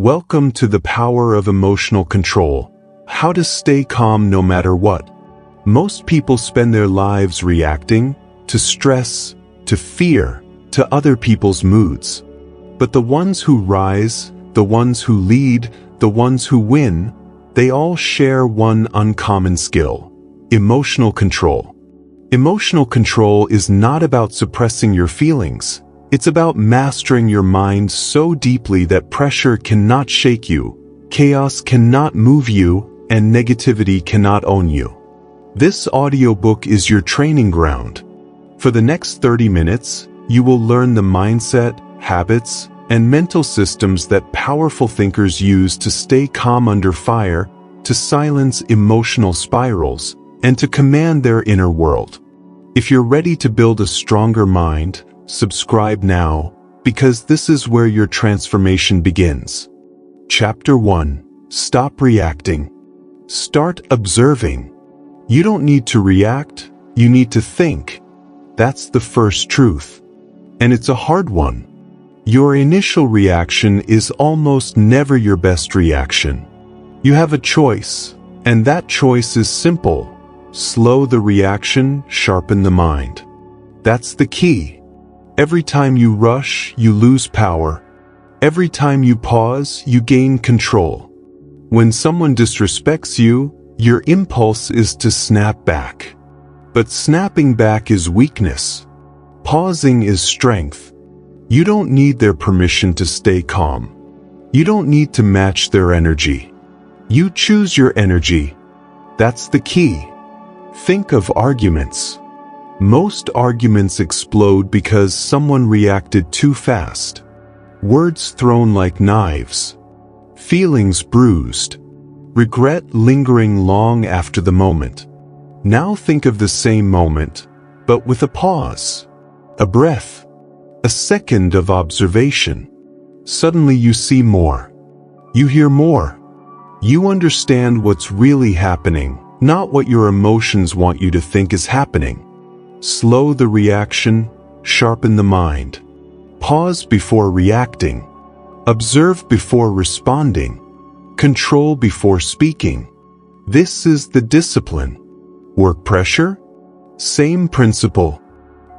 Welcome to the power of emotional control. How to stay calm no matter what. Most people spend their lives reacting to stress, to fear, to other people's moods. But the ones who rise, the ones who lead, the ones who win, they all share one uncommon skill: emotional control. Emotional control is not about suppressing your feelings. It's about mastering your mind so deeply that pressure cannot shake you, chaos cannot move you, and negativity cannot own you. This audiobook is your training ground. For the next 30 minutes, you will learn the mindset, habits, and mental systems that powerful thinkers use to stay calm under fire, to silence emotional spirals, and to command their inner world. If you're ready to build a stronger mind, subscribe now, because this is where your transformation begins. Chapter 1. Stop reacting. Start observing. You don't need to react, you need to think. That's the first truth. And it's a hard one. Your initial reaction is almost never your best reaction. You have a choice, and that choice is simple. Slow the reaction, sharpen the mind. That's the key. Every time you rush, you lose power. Every time you pause, you gain control. When someone disrespects you, your impulse is to snap back. But snapping back is weakness. Pausing is strength. You don't need their permission to stay calm. You don't need to match their energy. You choose your energy. That's the key. Think of arguments. Most arguments explode because someone reacted too fast. Words thrown like knives. Feelings bruised. Regret lingering long after the moment. Now think of the same moment, but with a pause, a breath, a second of observation. Suddenly you see more. You hear more. You understand what's really happening, not what your emotions want you to think is happening. Slow the reaction, sharpen the mind. Pause before reacting. Observe before responding. Control before speaking. This is the discipline. Work pressure? Same principle.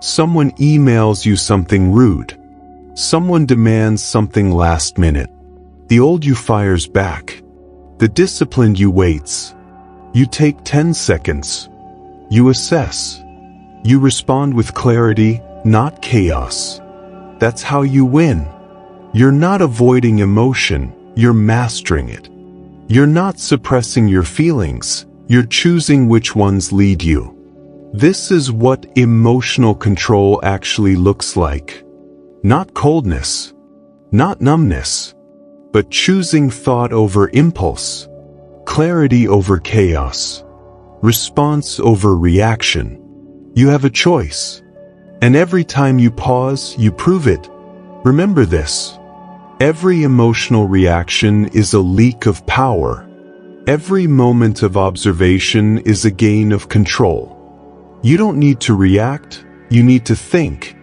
Someone emails you something rude. Someone demands something last minute. The old you fires back. The disciplined you waits. You take 10 seconds. You assess. You respond with clarity, not chaos. That's how you win. You're not avoiding emotion, you're mastering it. You're not suppressing your feelings, you're choosing which ones lead you. This is what emotional control actually looks like. Not coldness, not numbness, but choosing thought over impulse, clarity over chaos, response over reaction. You have a choice. And every time you pause, you prove it. Remember this. Every emotional reaction is a leak of power. Every moment of observation is a gain of control. You don't need to react, you need to think.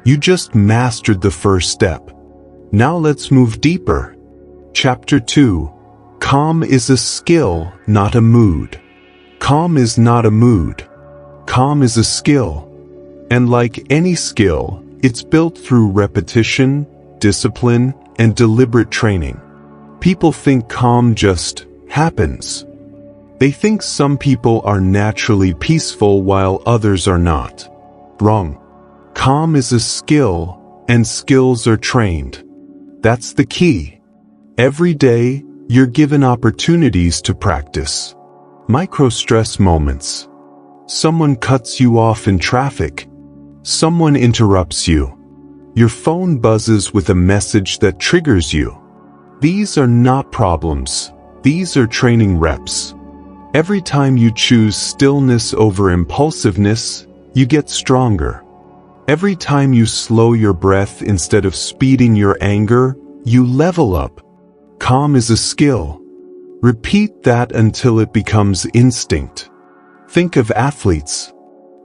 You just mastered the first step. Now let's move deeper. Chapter 2. Calm is a skill, not a mood. Calm is not a mood. Calm is a skill. And like any skill, it's built through repetition, discipline, and deliberate training. People think calm just happens. They think some people are naturally peaceful while others are not. Wrong. Calm is a skill, and skills are trained. That's the key. Every day, you're given opportunities to practice. Micro-stress moments. Someone cuts you off in traffic. Someone interrupts you. Your phone buzzes with a message that triggers you. These are not problems. These are training reps. Every time you choose stillness over impulsiveness, you get stronger. Every time you slow your breath instead of speeding your anger, you level up. Calm is a skill. Repeat that until it becomes instinct. Think of athletes.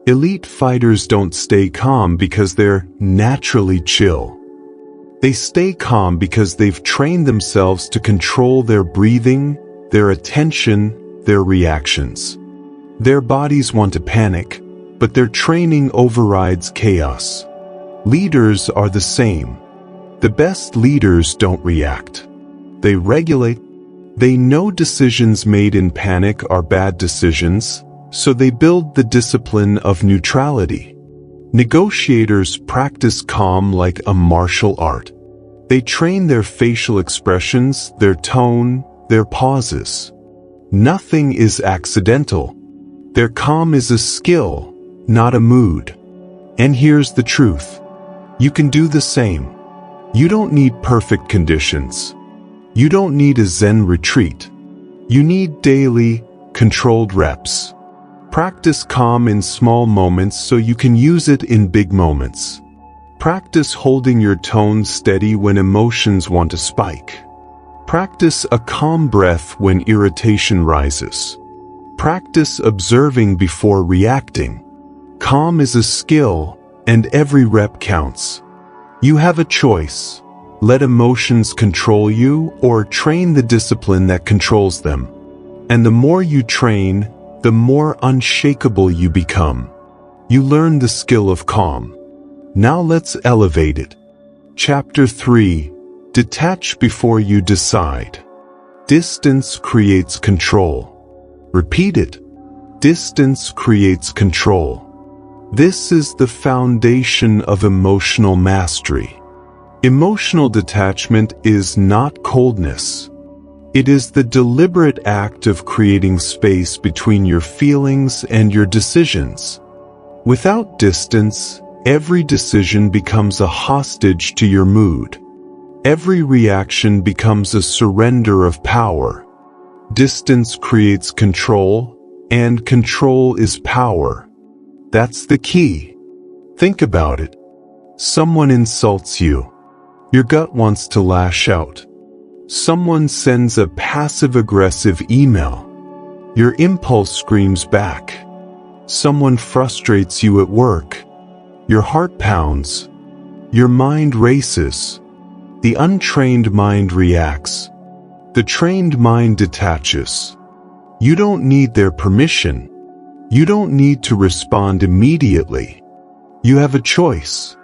Elite fighters don't stay calm because they're naturally chill. They stay calm because they've trained themselves to control their breathing, their attention, their reactions. Their bodies want to panic, but their training overrides chaos. Leaders are the same. The best leaders don't react. They regulate. They know decisions made in panic are bad decisions, so they build the discipline of neutrality. Negotiators practice calm like a martial art. They train their facial expressions, their tone, their pauses. Nothing is accidental. Their calm is a skill, not a mood. And here's the truth. You can do the same. You don't need perfect conditions. You don't need a Zen retreat. You need daily, controlled reps. Practice calm in small moments so you can use it in big moments. Practice holding your tone steady when emotions want to spike. Practice a calm breath when irritation rises. Practice observing before reacting. Calm is a skill, and every rep counts. You have a choice. Let emotions control you or train the discipline that controls them. And the more you train, the more unshakable you become. You learn the skill of calm. Now let's elevate it. Chapter 3. Detach before you decide. Distance creates control. Repeat it. Distance creates control. This is the foundation of emotional mastery. Emotional detachment is not coldness. It is the deliberate act of creating space between your feelings and your decisions. Without distance, every decision becomes a hostage to your mood. Every reaction becomes a surrender of power. Distance creates control, and control is power. That's the key. Think about it. Someone insults you. Your gut wants to lash out. Someone sends a passive-aggressive email. Your impulse screams back. Someone frustrates you at work. Your heart pounds. Your mind races. The untrained mind reacts. The trained mind detaches. You don't need their permission. You don't need to respond immediately. You have a choice.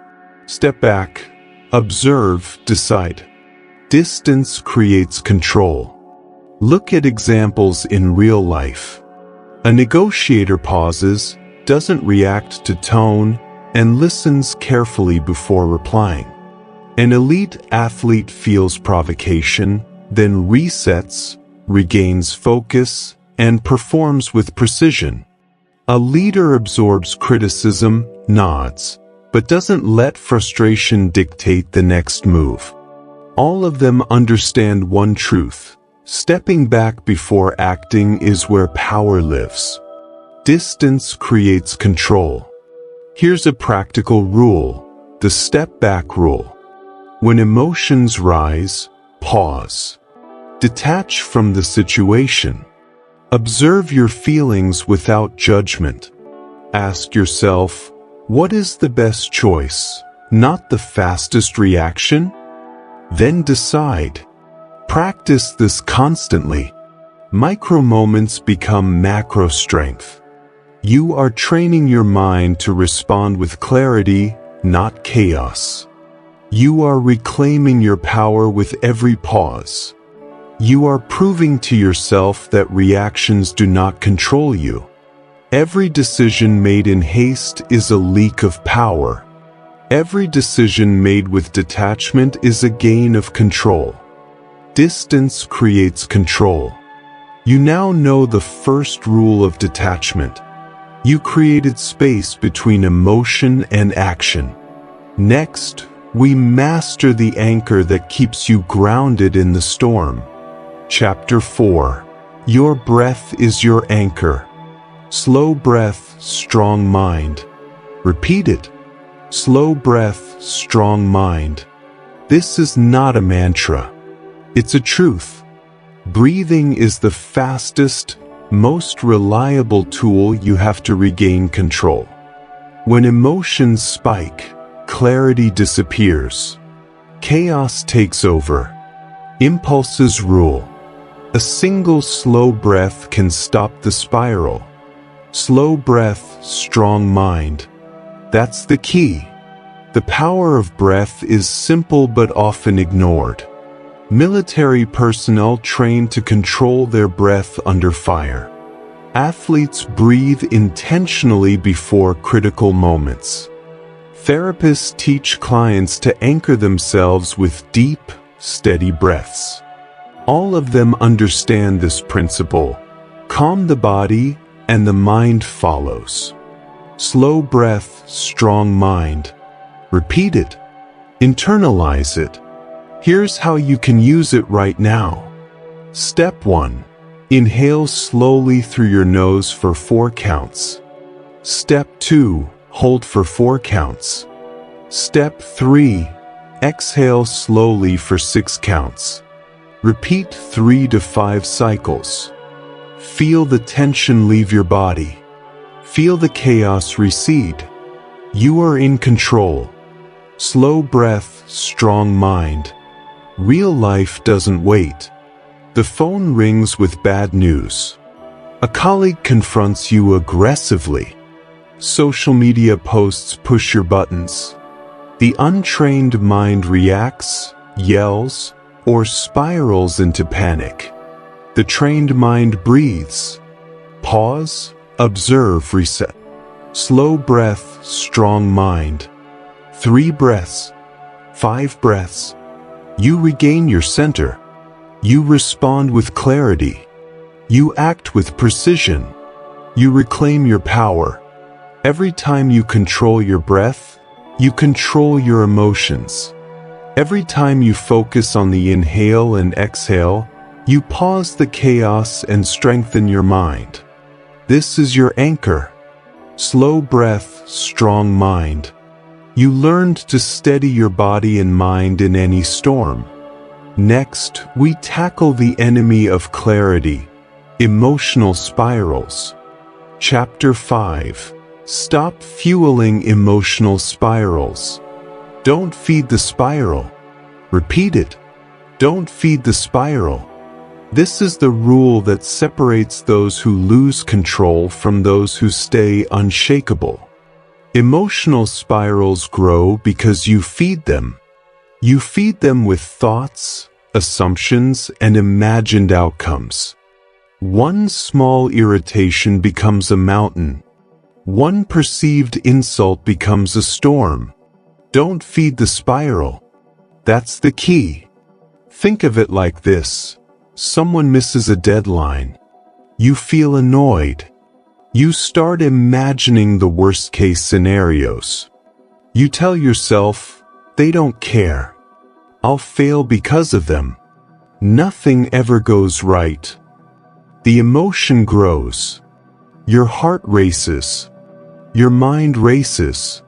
Step back. Observe, decide. Distance creates control. Look at examples in real life. A negotiator pauses, doesn't react to tone, and listens carefully before replying. An elite athlete feels provocation, then resets, regains focus, and performs with precision. A leader absorbs criticism, nods, but doesn't let frustration dictate the next move. All of them understand one truth. Stepping back before acting is where power lives. Distance creates control. Here's a practical rule, the step-back rule. When emotions rise, pause. Detach from the situation. Observe your feelings without judgment. Ask yourself, what is the best choice, not the fastest reaction? Then decide. Practice this constantly. Micro moments become macro strength. You are training your mind to respond with clarity, not chaos. You are reclaiming your power with every pause. You are proving to yourself that reactions do not control you. Every decision made in haste is a leak of power. Every decision made with detachment is a gain of control. Distance creates control. You now know the first rule of detachment. You created space between emotion and action. Next, we master the anchor that keeps you grounded in the storm. Chapter 4. Your breath is your anchor. Slow breath, strong mind. Repeat it. Slow breath, strong mind. This is not a mantra. It's a truth. Breathing is the fastest, most reliable tool you have to regain control. When emotions spike, clarity disappears. Chaos takes over. Impulses rule. A single slow breath can stop the spiral. Slow breath, strong mind. That's the key. The power of breath is simple but often ignored. Military personnel train to control their breath under fire. Athletes breathe intentionally before critical moments. Therapists teach clients to anchor themselves with deep, steady breaths. All of them understand this principle. Calm the body, and the mind follows. Slow breath, strong mind. Repeat it. Internalize it. Here's how you can use it right now. Step 1. Inhale slowly through your nose for 4 counts. Step 2. Hold for 4 counts. Step 3. Exhale slowly for 6 counts. Repeat 3 to 5 cycles. Feel the tension leave your body. Feel the chaos recede. You are in control. Slow breath, strong mind. Real life doesn't wait. The phone rings with bad news. A colleague confronts you aggressively. Social media posts push your buttons. The untrained mind reacts, yells, or spirals into panic. The trained mind breathes. Pause, observe, reset. Slow breath, strong mind. 3 breaths. 5 breaths. You regain your center. You respond with clarity. You act with precision. You reclaim your power. Every time you control your breath, you control your emotions. Every time you focus on the inhale and exhale, you pause the chaos and strengthen your mind. This is your anchor. Slow breath, strong mind. You learned to steady your body and mind in any storm. Next, we tackle the enemy of clarity, emotional spirals. Chapter 5. Stop fueling emotional spirals. Don't feed the spiral. Repeat it. Don't feed the spiral. This is the rule that separates those who lose control from those who stay unshakable. Emotional spirals grow because you feed them. You feed them with thoughts, assumptions, and imagined outcomes. One small irritation becomes a mountain. One perceived insult becomes a storm. Don't feed the spiral. That's the key. Think of it like this. Someone misses a deadline. You feel annoyed. You start imagining the worst-case scenarios. You tell yourself, they don't care. I'll fail because of them. Nothing ever goes right. The emotion grows. Your heart races. Your mind races.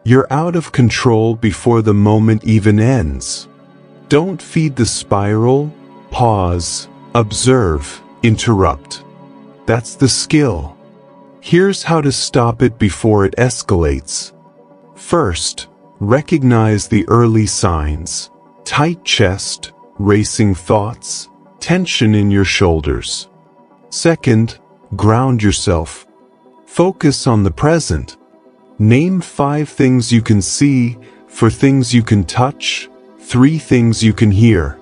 You're out of control before the moment even ends. Don't feed the spiral. Pause, observe, interrupt. That's the skill. Here's how to stop it before it escalates. First, recognize the early signs. Tight chest, racing thoughts, tension in your shoulders. Second, ground yourself. Focus on the present. Name 5 things you can see, 4 things you can touch, 3 things you can hear.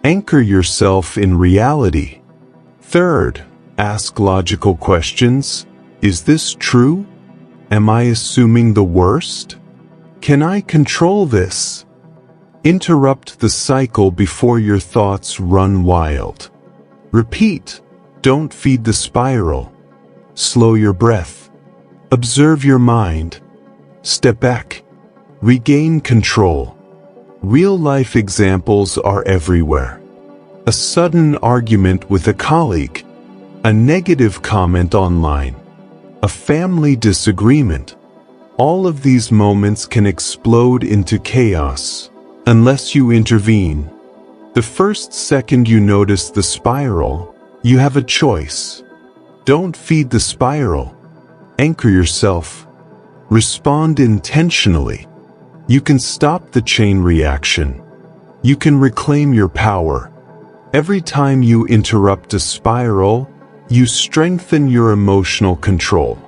Anchor yourself in reality. Third, ask logical questions. Is this true? Am I assuming the worst? Can I control this? Interrupt the cycle before your thoughts run wild. Repeat. Don't feed the spiral. Slow your breath. Observe your mind. Step back. Regain control. Real-life examples are everywhere. A sudden argument with a colleague. A negative comment online. A family disagreement. All of these moments can explode into chaos unless you intervene. The first second you notice the spiral, you have a choice. Don't feed the spiral. Anchor yourself. Respond intentionally. You can stop the chain reaction. You can reclaim your power. Every time you interrupt a spiral, you strengthen your emotional control.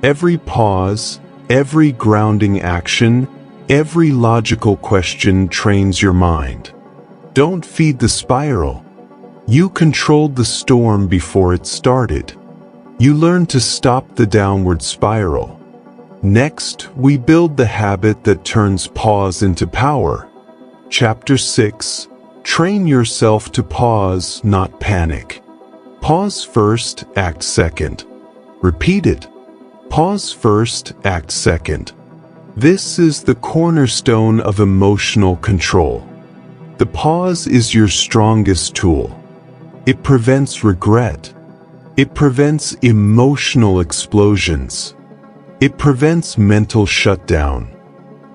Every pause, every grounding action, every logical question trains your mind. Don't feed the spiral. You controlled the storm before it started. You learn to stop the downward spiral. Next, we build the habit that turns pause into power. Chapter 6. Train yourself to pause, not panic. Pause first, act second. Repeat it. Pause first, act second. This is the cornerstone of emotional control. The pause is your strongest tool. It prevents regret. It prevents emotional explosions. It prevents mental shutdown.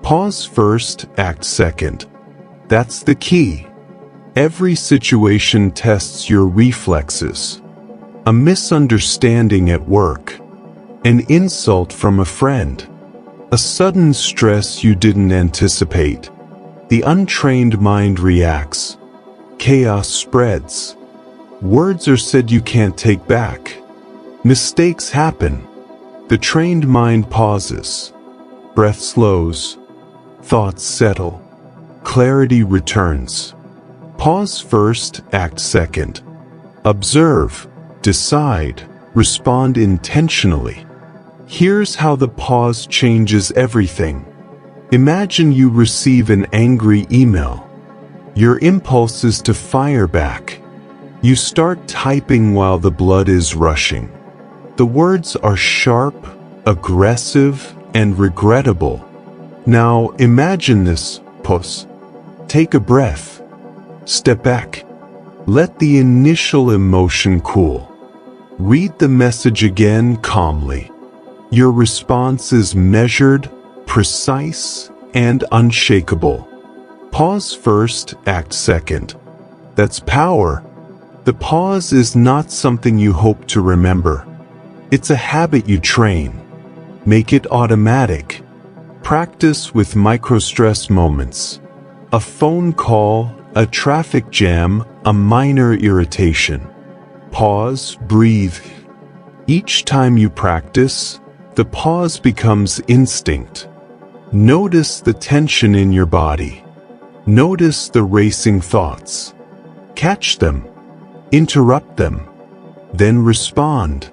Pause first, act second. That's the key. Every situation tests your reflexes. A misunderstanding at work. An insult from a friend. A sudden stress you didn't anticipate. The untrained mind reacts. Chaos spreads. Words are said you can't take back. Mistakes happen. The trained mind pauses. Breath slows. Thoughts settle. Clarity returns. Pause first, act second. Observe, decide, respond intentionally. Here's how the pause changes everything. Imagine you receive an angry email. Your impulse is to fire back. You start typing while the blood is rushing. The words are sharp, aggressive, and regrettable. Now imagine this, pause. Take a breath. Step back. Let the initial emotion cool. Read the message again calmly. Your response is measured, precise, and unshakable. Pause first, act second. That's power. The pause is not something you hope to remember. It's a habit you train. Make it automatic. Practice with micro-stress moments. A phone call, a traffic jam, a minor irritation. Pause, breathe. Each time you practice, the pause becomes instinct. Notice the tension in your body. Notice the racing thoughts. Catch them. Interrupt them. Then respond.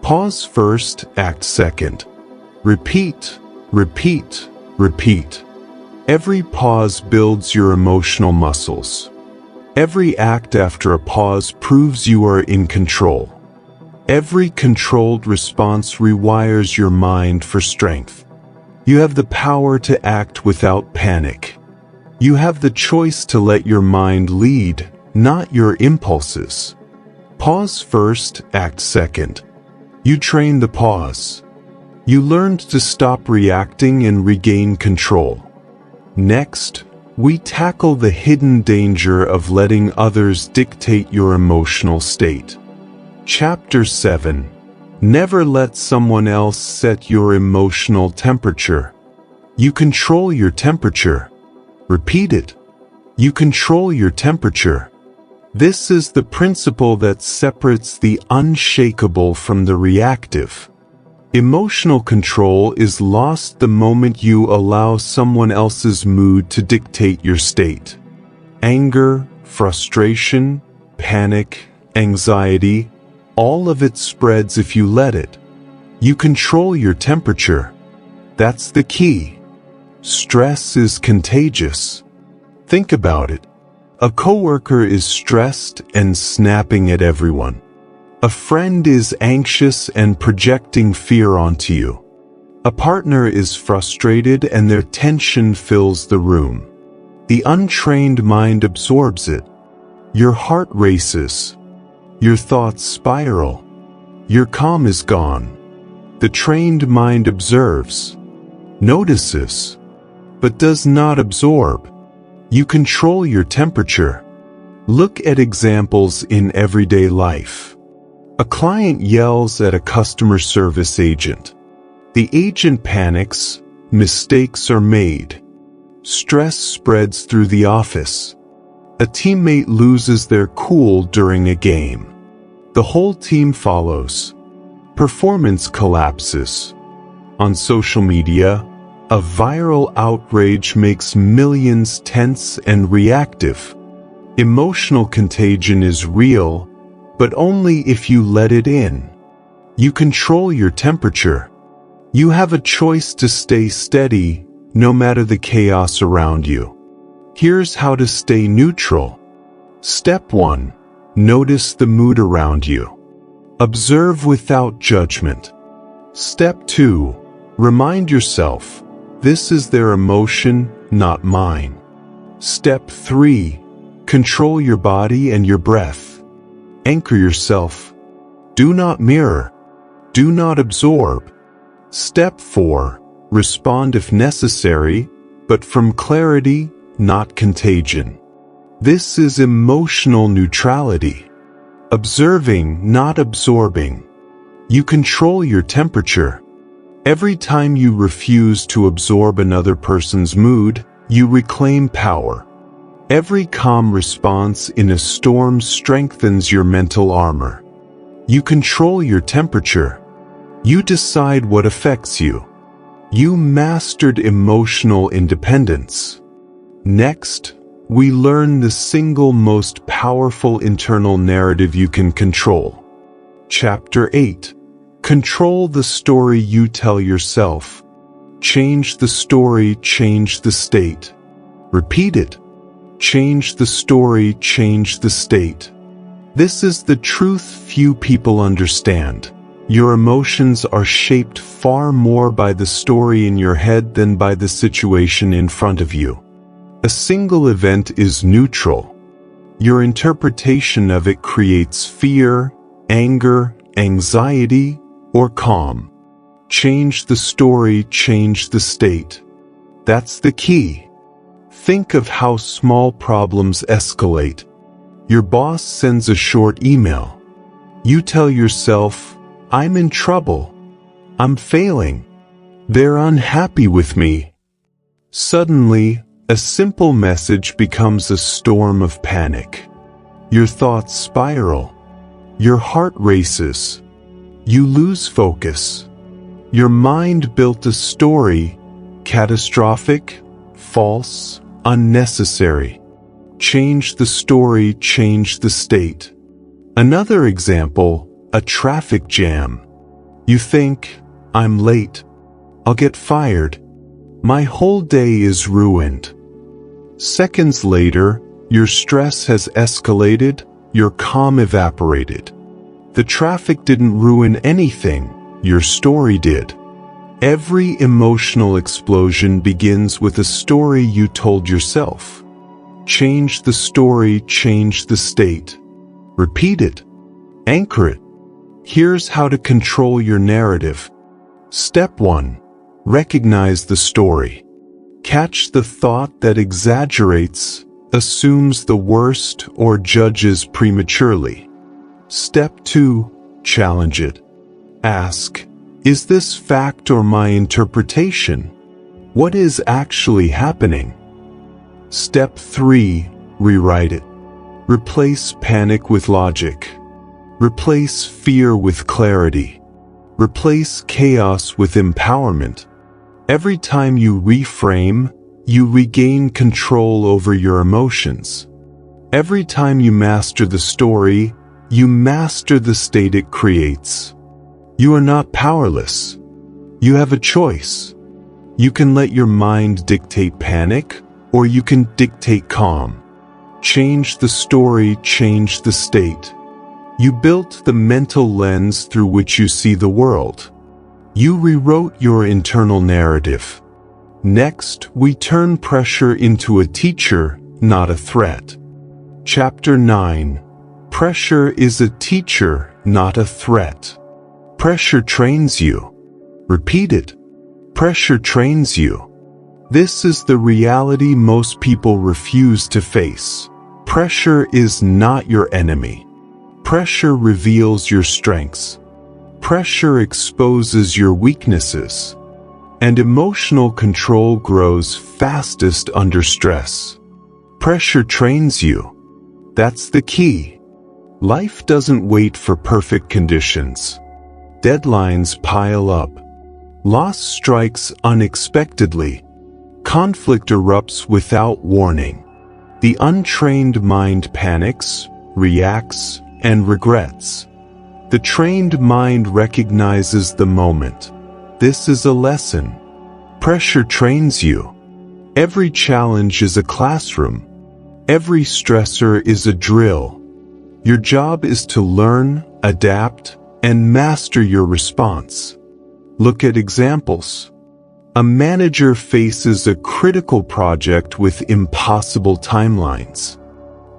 Pause first, act second. Repeat, repeat, repeat. Every pause builds your emotional muscles. Every act after a pause proves you are in control. Every controlled response rewires your mind for strength. You have the power to act without panic. You have the choice to let your mind lead, not your impulses. Pause first, act second. You train the pause. You learned to stop reacting and regain control. Next, we tackle the hidden danger of letting others dictate your emotional state. Chapter 7. Never let someone else set your emotional temperature. You control your temperature. Repeat it. You control your temperature. This is the principle that separates the unshakable from the reactive. Emotional control is lost the moment you allow someone else's mood to dictate your state. Anger, frustration, panic, anxiety, all of it spreads if you let it. You control your temperature. That's the key. Stress is contagious. Think about it. A coworker is stressed and snapping at everyone. A friend is anxious and projecting fear onto you. A partner is frustrated and their tension fills the room. The untrained mind absorbs it. Your heart races. Your thoughts spiral. Your calm is gone. The trained mind observes, notices, but does not absorb. You control your temperature. Look at examples in everyday life. A client yells at a customer service agent. The agent panics, mistakes are made. Stress spreads through the office. A teammate loses their cool during a game. The whole team follows. Performance collapses. On social media, a viral outrage makes millions tense and reactive. Emotional contagion is real, but only if you let it in. You control your temperature. You have a choice to stay steady, no matter the chaos around you. Here's how to stay neutral. Step 1. Notice the mood around you. Observe without judgment. Step 2. Remind yourself, this is their emotion, not mine. Step 3. Control your body and your breath. Anchor yourself. Do not mirror. Do not absorb. Step 4. Respond if necessary, but from clarity, not contagion. This is emotional neutrality. Observing, not absorbing. You control your temperature. Every time you refuse to absorb another person's mood, you reclaim power. Every calm response in a storm strengthens your mental armor. You control your temperature. You decide what affects you. You mastered emotional independence. Next, we learn the single most powerful internal narrative you can control. Chapter 8. Control the story you tell yourself. Change the story, change the state. Repeat it. Change the story, change the state. This is the truth few people understand. Your emotions are shaped far more by the story in your head than by the situation in front of you. A single event is neutral. Your interpretation of it creates fear, anger, anxiety, or calm. Change the story, change the state. That's the key. Think of how small problems escalate. Your boss sends a short email. You tell yourself, I'm in trouble. I'm failing. They're unhappy with me. Suddenly, a simple message becomes a storm of panic. Your thoughts spiral. Your heart races. You lose focus. Your mind built a story, catastrophic, false, unnecessary. Change the story, change the state. Another example, a traffic jam. You think, I'm late. I'll get fired. My whole day is ruined. Seconds later, your stress has escalated, your calm evaporated. The traffic didn't ruin anything, your story did. Every emotional explosion begins with a story you told yourself. Change the story, change the state. Repeat it. Anchor it. Here's how to control your narrative. Step 1. Recognize the story. Catch the thought that exaggerates, assumes the worst, or judges prematurely. Step 2. Challenge it. Ask, is this fact or my interpretation? What is actually happening? Step 3. Rewrite it. Replace panic with logic. Replace fear with clarity. Replace chaos with empowerment. Every time you reframe, you regain control over your emotions. Every time you master the story, you master the state it creates. You are not powerless. You have a choice. You can let your mind dictate panic, or you can dictate calm. Change the story, change the state. You built the mental lens through which you see the world. You rewrote your internal narrative. Next, we turn pressure into a teacher, not a threat. Chapter 9. Pressure is a teacher, not a threat. Pressure trains you. Repeat it. Pressure trains you. This is the reality most people refuse to face. Pressure is not your enemy. Pressure reveals your strengths. Pressure exposes your weaknesses. and emotional control grows fastest under stress. Pressure trains you. That's the key. Life doesn't wait for perfect conditions. Deadlines pile up. Loss strikes unexpectedly. Conflict erupts without warning. The untrained mind panics, reacts, and regrets. The trained mind recognizes the moment. This is a lesson. Pressure trains you. Every challenge is a classroom. Every stressor is a drill. Your job is to learn, adapt, and master your response. Look at examples. A manager faces a critical project with impossible timelines.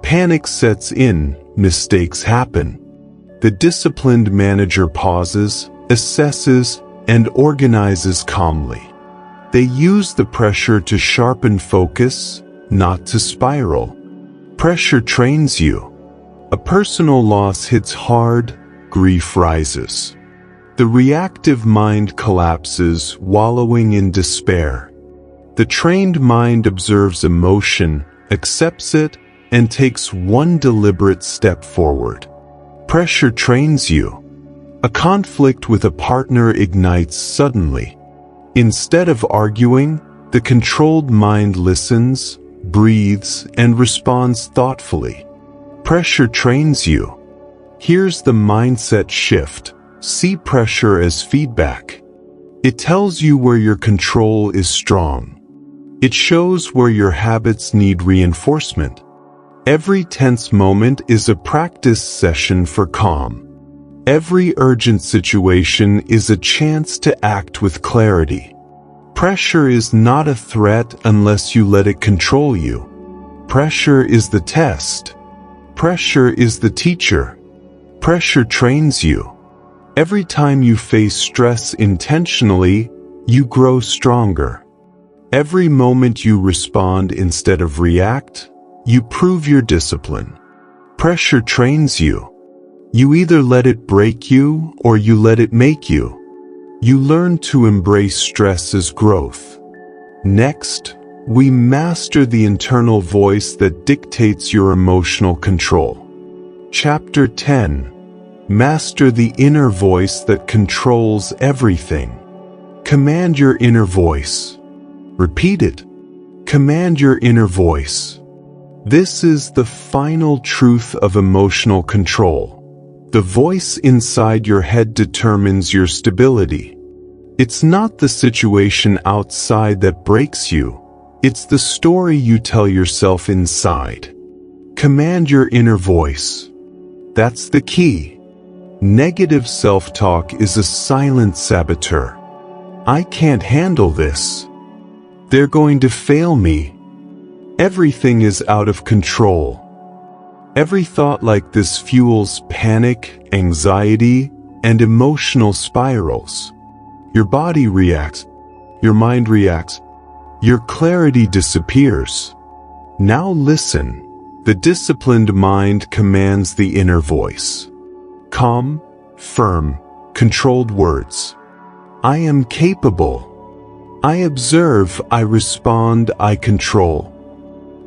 Panic sets in, mistakes happen. The disciplined manager pauses, assesses, and organizes calmly. They use the pressure to sharpen focus, not to spiral. Pressure trains you. A personal loss hits hard, grief rises. The reactive mind collapses, wallowing in despair. The trained mind observes emotion, accepts it, and takes one deliberate step forward. Pressure trains you. A conflict with a partner ignites suddenly. Instead of arguing, the controlled mind listens, breathes, and responds thoughtfully. Pressure trains you. Here's the mindset shift. See pressure as feedback. It tells you where your control is strong. It shows where your habits need reinforcement. Every tense moment is a practice session for calm. Every urgent situation is a chance to act with clarity. Pressure is not a threat unless you let it control you. Pressure is the test. Pressure is the teacher. Pressure trains you. Every time you face stress intentionally, you grow stronger. Every moment you respond instead of react, you prove your discipline. Pressure trains you. You either let it break you or you let it make you. You learn to embrace stress as growth. Next, we master the internal voice that dictates your emotional control. Chapter 10. Master the inner voice that controls everything. Command your inner voice. Repeat it. Command your inner voice. This is the final truth of emotional control. The voice inside your head determines your stability. It's not the situation outside that breaks you. It's the story you tell yourself inside. Command your inner voice. That's the key. Negative self-talk is a silent saboteur. I can't handle this. They're going to fail me. Everything is out of control. Every thought like this fuels panic, anxiety, and emotional spirals. Your body reacts. Your mind reacts. Your clarity disappears. Now listen. The disciplined mind commands the inner voice. Calm, firm, controlled words. I am capable. I observe, I respond, I control.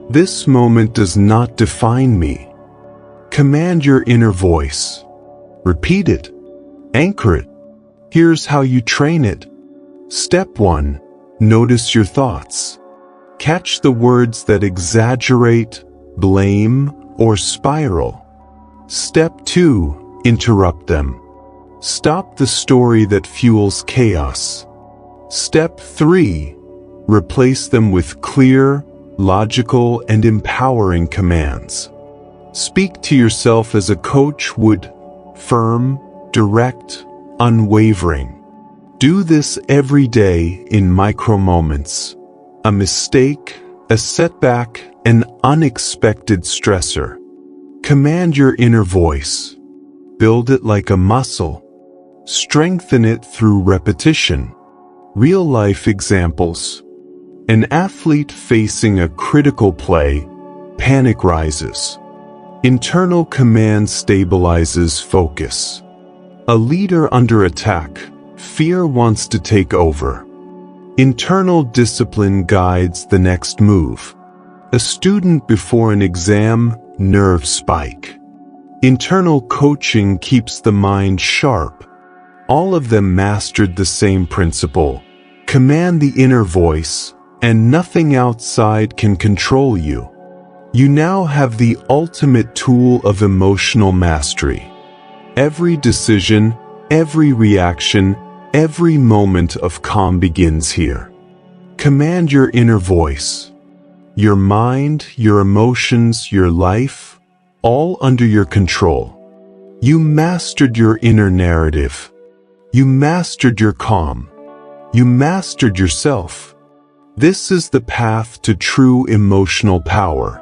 This moment does not define me. Command your inner voice. Repeat it. Anchor it. Here's how you train it. Step 1. Notice your thoughts. Catch the words that exaggerate, blame, or spiral. Step 2. Interrupt them. Stop the story that fuels chaos. Step 3. Replace them with clear, logical, and empowering commands. Speak to yourself as a coach would, firm, direct, unwavering. Do this every day in micro moments. A mistake, a setback, an unexpected stressor. Command your inner voice. Build it like a muscle. Strengthen it through repetition. Real-life examples. An athlete facing a critical play, panic rises. Internal command stabilizes focus. A leader under attack, fear wants to take over. Internal discipline guides the next move. A student before an exam, nerve spike. Internal coaching keeps the mind sharp. All of them mastered the same principle. Command the inner voice, and nothing outside can control you. You now have the ultimate tool of emotional mastery. Every decision, every reaction, every moment of calm begins here. Command your inner voice. Your mind, your emotions, your life, all under your control. You mastered your inner narrative. You mastered your calm. You mastered yourself. This is the path to true emotional power.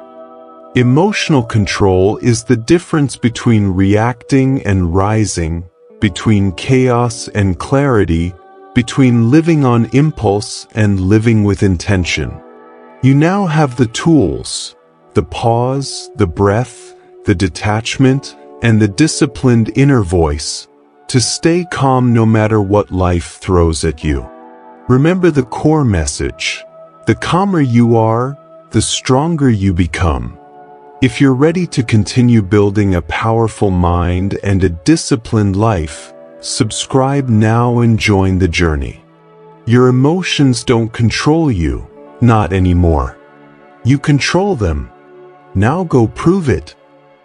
Emotional control is the difference between reacting and rising, between chaos and clarity, between living on impulse and living with intention. You now have the tools, the pause, the breath, the detachment, and the disciplined inner voice, to stay calm no matter what life throws at you. Remember the core message. The calmer you are, the stronger you become. If you're ready to continue building a powerful mind and a disciplined life, subscribe now and join the journey. Your emotions don't control you, not anymore. You control them. Now go prove it.